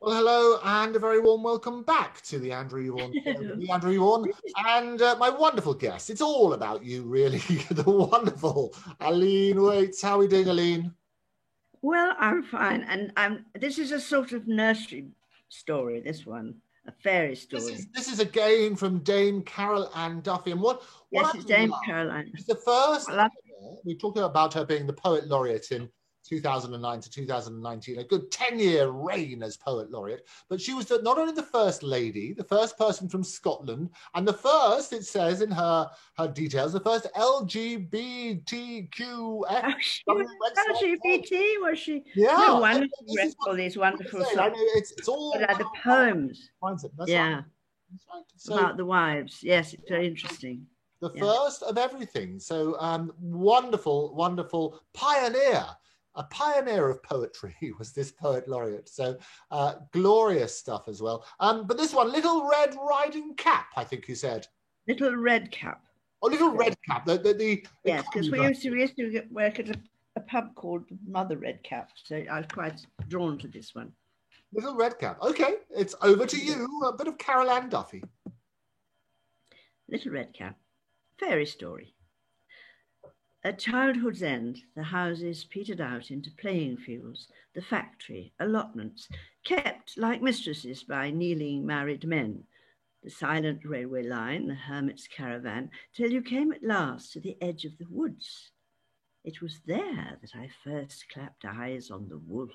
Well, hello, and a very warm welcome back to the Andrew Ewan Show. The Andrew Ewan and my wonderful guest. It's all about you, really. The wonderful Aline Waits. How are we doing, Aline? Well, I'm fine, and this is a sort of nursery story. This one, a fairy story. This is again from Dame Carol Ann Duffy, and what Yes, I it's Dame love Caroline. is the first. We talked about her being the poet laureate in 2009 to 2019, a good 10-year reign as poet laureate. But she was not only the first lady, the first person from Scotland, and the first, it says in her details, the first LGBTQF. Oh, she was LGBT, was she? Yeah. No wonder she read all these wonderful songs. I know it's all the poems. That's yeah. Right. That's right. So, about the wives. Yes, it's very interesting. The first of everything. So wonderful, wonderful pioneer. A pioneer of poetry was this poet laureate. So glorious stuff as well. But this one, Little Red Riding Cap, I think you said. Little Red Cap. Oh, Little Red Cap. Yes, because we used to work at a pub called Mother Red Cap. So I was quite drawn to this one. Little Red Cap. Okay, it's over to you. A bit of Carol Ann Duffy. Little Red Cap. Fairy story. At childhood's end, the houses petered out into playing fields, the factory, allotments, kept like mistresses by kneeling married men, the silent railway line, the hermit's caravan, till you came at last to the edge of the woods. It was there that I first clapped eyes on the wolf.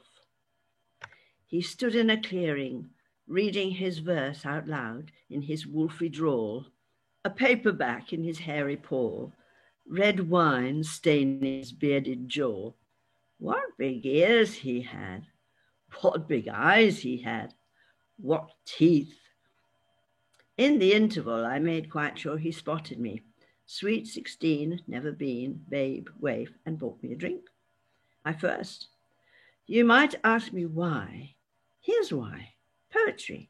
He stood in a clearing, reading his verse out loud in his wolfy drawl, a paperback in his hairy paw, red wine staining his bearded jaw. What big ears he had! What big eyes he had! What teeth! In the interval, I made quite sure he spotted me. Sweet 16, never been, babe, waif, and bought me a drink. My first. You might ask me why. Here's why. Poetry.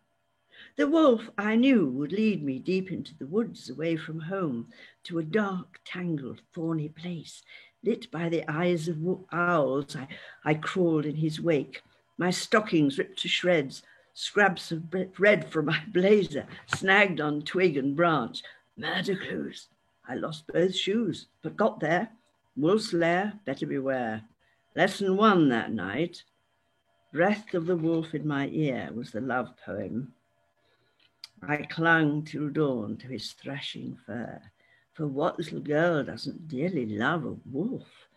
The wolf, I knew, would lead me deep into the woods, away from home, to a dark, tangled, thorny place. Lit by the eyes of owls, I crawled in his wake, my stockings ripped to shreds, scraps of bread from my blazer, snagged on twig and branch. Murder clues. I lost both shoes, but got there. Wolf's lair, better beware. Lesson 1 that night. Breath of the wolf in my ear was the love poem. I clung till dawn to his thrashing fur, for what little girl doesn't dearly love a wolf?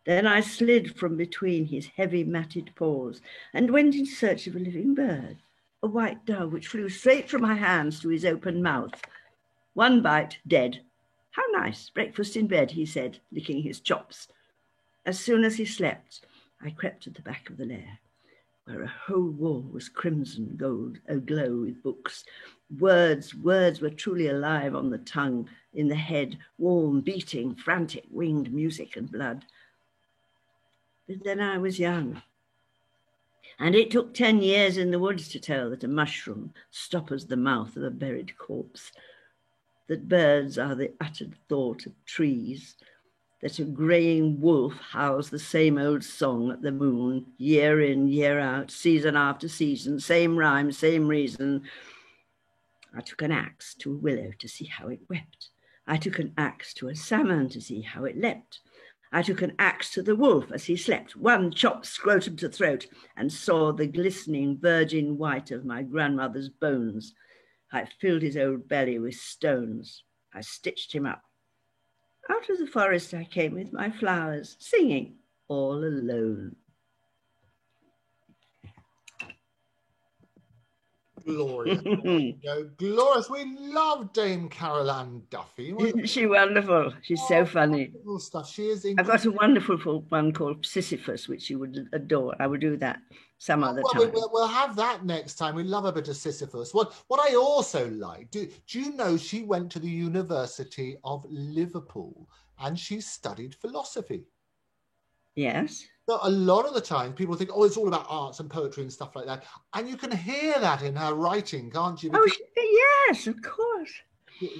Then I slid from between his heavy matted paws and went in search of a living bird, a white dove which flew straight from my hands to his open mouth. One bite, dead. How nice, breakfast in bed, he said, licking his chops. As soon as he slept, I crept to the back of the lair, where a whole wall was crimson gold, aglow with books. Words were truly alive on the tongue, in the head, warm, beating, frantic, winged music and blood. But then I was young, and it took 10 years in the woods to tell that a mushroom stoppers the mouth of a buried corpse, that birds are the uttered thought of trees, that a greying wolf howls the same old song at the moon, year in, year out, season after season, same rhyme, same reason. I took an axe to a willow to see how it wept. I took an axe to a salmon to see how it leapt. I took an axe to the wolf as he slept, one chop scrotum to throat, and saw the glistening virgin white of my grandmother's bones. I filled his old belly with stones. I stitched him up. Out of the forest I came with my flowers, singing all alone. Glorious. Glorious. We love Dame Carol Ann Duffy. Isn't she wonderful? She's so funny. Stuff. She is I've got a wonderful one called Sisyphus, which you would adore. I would do that some other time. We'll have that next time. We love a bit of Sisyphus. What I also like, do you know she went to the University of Liverpool and she studied philosophy? Yes. So a lot of the time people think, oh, it's all about arts and poetry and stuff like that. And you can hear that in her writing, can't you? Because, yes, of course.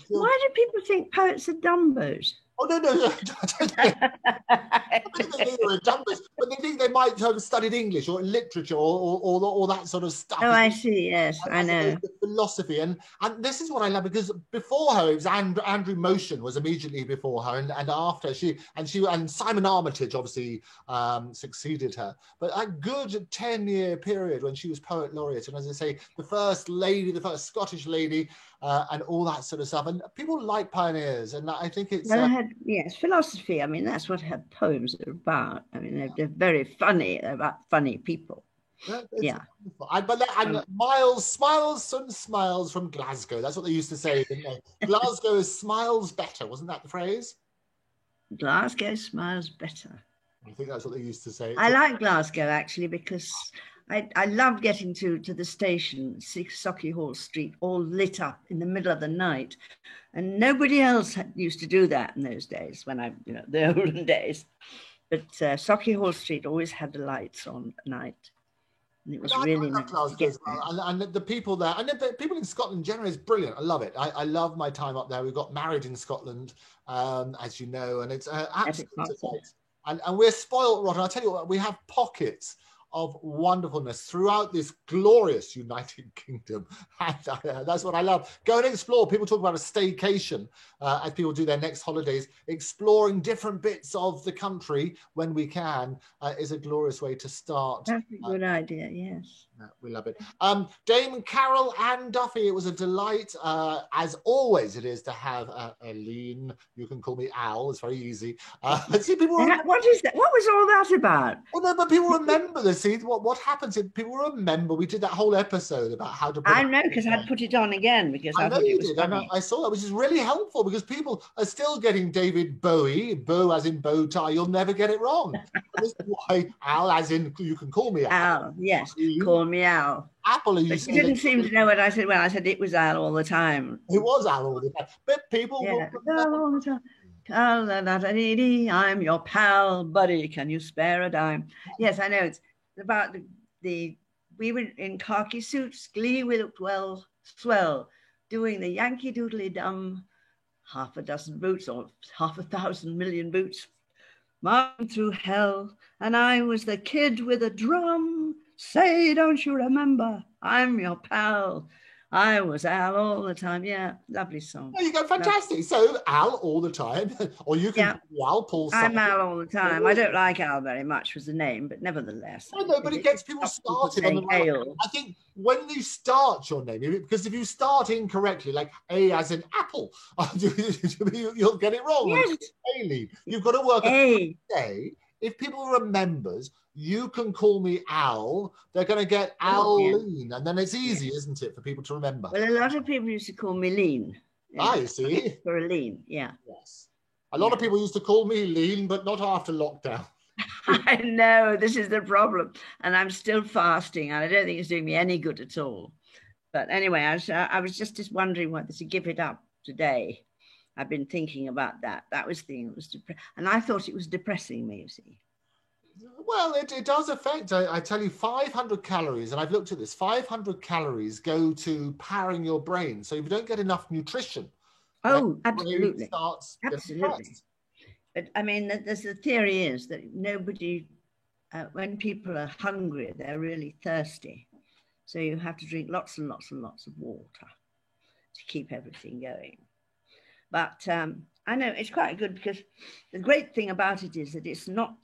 Why do people think poets are dumbos? Oh, no, no, no. I don't think they were dumbers, but they think they might have studied English or literature or all that sort of stuff. Oh, I see. Yes, I As know. opposed to philosophy. And this is what I love, because before her, it was Andrew Motion was immediately before her, and after and Simon Armitage obviously succeeded her. But a good 10-year period when she was poet laureate, and as I say, the first lady, the first Scottish lady, and all that sort of stuff. And people like pioneers, and I think it's Well, I had, yes, philosophy. I mean, that's what her poems are about. I mean, they're very funny, about funny people. Yeah. And Miles, Smiles and Smiles from Glasgow. That's what they used to say, didn't they? Glasgow is smiles better, wasn't that the phrase? Glasgow smiles better. I think that's what they used to say. I like Glasgow, actually, because I loved getting to the station, Sauchiehall Street, all lit up in the middle of the night. And nobody else used to do that in those days, when the olden days. But Sauchiehall Street always had the lights on at night. And it was really nice to get there. And the people there, and the people in Scotland generally is brilliant. I love it. I love my time up there. We got married in Scotland, as you know, and it's absolutely delight. And we're spoiled rotten. I'll tell you what, we have pockets of wonderfulness throughout this glorious United Kingdom. And that's what I love. Go and explore. People talk about a staycation as people do their next holidays. Exploring different bits of the country when we can is a glorious way to start. That's a good idea, yes. We love it. Dame Carol Ann Duffy, it was a delight. As always, it is to have Aline. You can call me Al. It's very easy. See, people. What is that? What was all that about? Well, no, but people remember this. See, what happens is people remember. We did that whole episode about how to. I know, because I'd put it on again because I thought it was funny. I saw that, which is really helpful because people are still getting David Bowie, Bow as in bow tie. You'll never get it wrong. This is why Al, as in you can call me Al. Al, yes, call me Al. Apple, but you didn't seem to know what I said. Well, I said it was Al all the time. It was Al all the time. But people will remember. All the time. I'm your pal, buddy. Can you spare a dime? Yes, I know. It's about we were in khaki suits, glee we looked well, swell, doing the Yankee Doodly Dum, half a dozen boots or 500 million boots, marching through hell, and I was the kid with a drum. Say, don't you remember? I'm your pal. I was Al all the time. Yeah, lovely song. There you go, fantastic. So Al all the time, or you can Al Paul. I'm Al all the time. I don't like Al very much was the name, but nevertheless. I know, but it gets people started on the right. I think when you start your name, because if you start incorrectly, like A as in apple, you'll get it wrong. Yes. You've got to work A. If people remembers, you can call me Al, they're going to get Al-Lean, and then it's easy, isn't it, for people to remember? Well, a lot of people used to call me Lean. I see. For a lean, yeah. Yes. A lot of people used to call me Lean, but not after lockdown. I know, this is the problem. And I'm still fasting, and I don't think it's doing me any good at all. But anyway, I was just wondering whether to give it up today. I've been thinking about that. That was the thing. It was and I thought it was depressing me, you see. Well, it does affect, I tell you, 500 calories, and I've looked at this, 500 calories go to powering your brain. So if you don't get enough nutrition, absolutely. Absolutely. But I mean, the theory is that nobody, when people are hungry, they're really thirsty. So you have to drink lots and lots and lots of water to keep everything going. But I know it's quite good because the great thing about it is that it's not,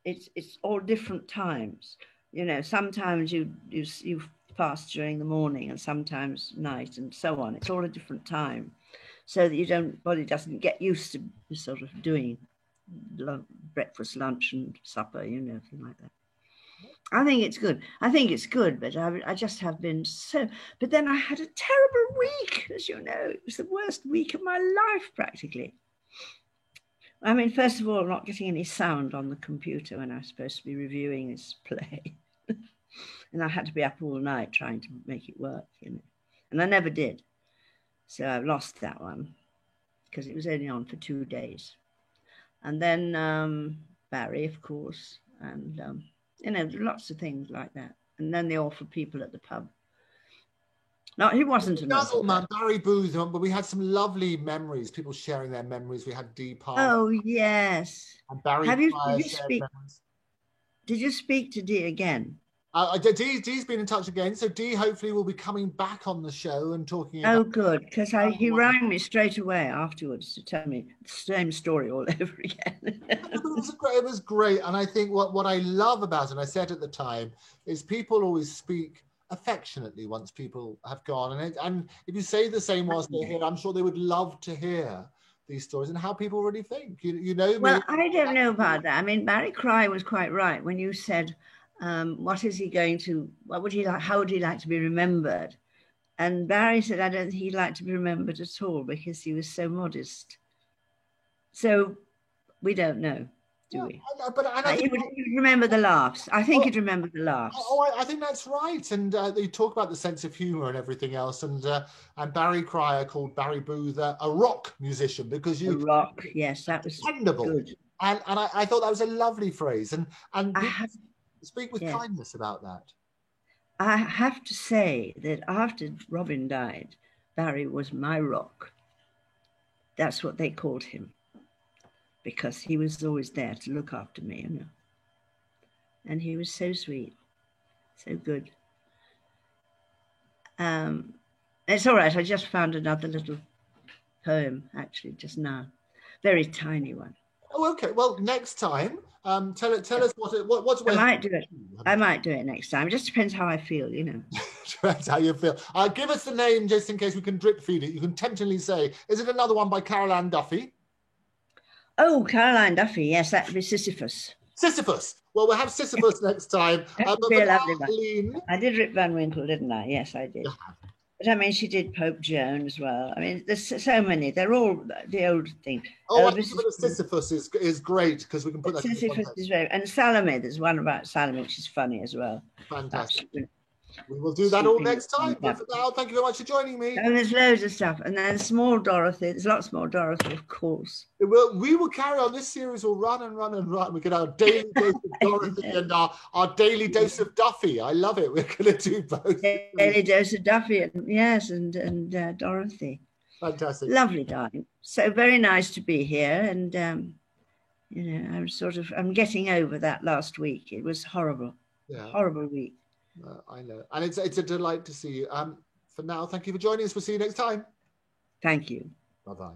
it's all different times. You know, sometimes you fast during the morning and sometimes night and so on. It's all a different time, so that body doesn't get used to sort of doing breakfast, lunch, and supper. You know, thing like that. I think it's good, but I just have been so. But then I had a terrible week, as you know. It was the worst week of my life, practically. I mean, first of all, not getting any sound on the computer when I was supposed to be reviewing this play. And I had to be up all night trying to make it work, you know. And I never did. So I've lost that one because it was only on for 2 days. And then Barry, of course, and, you know, lots of things like that. And then the awful people at the pub. No, he wasn't an author. Man, Barry Booth, but we had some lovely memories, people sharing their memories. We had Dee Palmer Oh, yes. and Barry Have you, Pryor shared memories. did you speak to Dee again? Dee's been in touch again, so Dee hopefully will be coming back on the show and talking about. Oh, good, because he rang me straight away afterwards to tell me the same story all over again. It was great, and I think what I love about it, and I said at the time, is people always speak affectionately once people have gone, and if you say the same whilst they're here, I'm sure they would love to hear these stories and how people really think. You know. Well, I don't know about that. I mean, Barry Cry was quite right when you said, "What is he going to? What would he like? How would he like to be remembered?" And Barry said, "I don't think he'd like to be remembered at all because he was so modest." So we don't know, do we? He would remember the laughs. I think he'd remember the laughs. I think that's right. And they talk about the sense of humour and everything else. And Barry Cryer called Barry Booth a rock musician because you rock. Yes, that was dependable. Good. And I thought that was a lovely phrase. And speak with kindness about that. I have to say that after Robin died, Barry was my rock. That's what they called him, because he was always there to look after me, you know. And he was so sweet, so good. It's all right. I just found another little poem, actually, just now. Very tiny one. Oh, okay. Well, next time, tell us what's. I might do it. I might do it next time. It just depends how I feel, you know. Depends how you feel. Give us the name just in case we can drip feed it. You can temptingly say, is it another one by Carol Ann Duffy? Oh, Caroline Duffy. Yes, that would be Sisyphus. Sisyphus. Well, we'll have Sisyphus next time. That would be a lovely one. I did Rip Van Winkle, didn't I? Yes, I did. But I mean, she did Pope Joan as well. I mean, there's so many. They're all the old thing. Oh, Sisyphus is great because we can put that. Sisyphus is very, and Salome. There's one about Salome, which is funny as well. Fantastic. We will do that all next time. But for now, thank you very much for joining me. And there's loads of stuff. And then Small Dorothy. There's lots more Dorothy, of course. We will carry on. This series will run and run and run. We get our daily dose of Dorothy and our daily dose of Duffy. I love it. We're going to do both. Daily dose of Duffy, and Dorothy. Fantastic. Lovely, darling. So very nice to be here. And, you know, I'm getting over that last week. It was horrible. Yeah. Horrible week. I know. And it's a delight to see you. For now, thank you for joining us. We'll see you next time. Thank you. Bye-bye.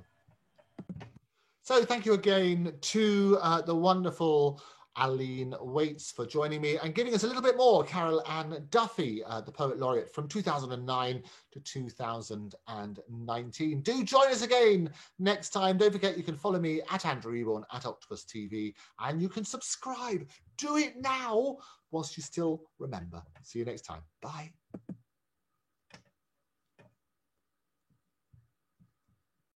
So thank you again to the wonderful Aline Waits for joining me and giving us a little bit more Carol Ann Duffy, the Poet Laureate from 2009 to 2019. Do join us again next time. Don't forget you can follow me at Andrew Eborn at Octopus TV, and you can subscribe. Do it now whilst you still remember. See you next time. Bye.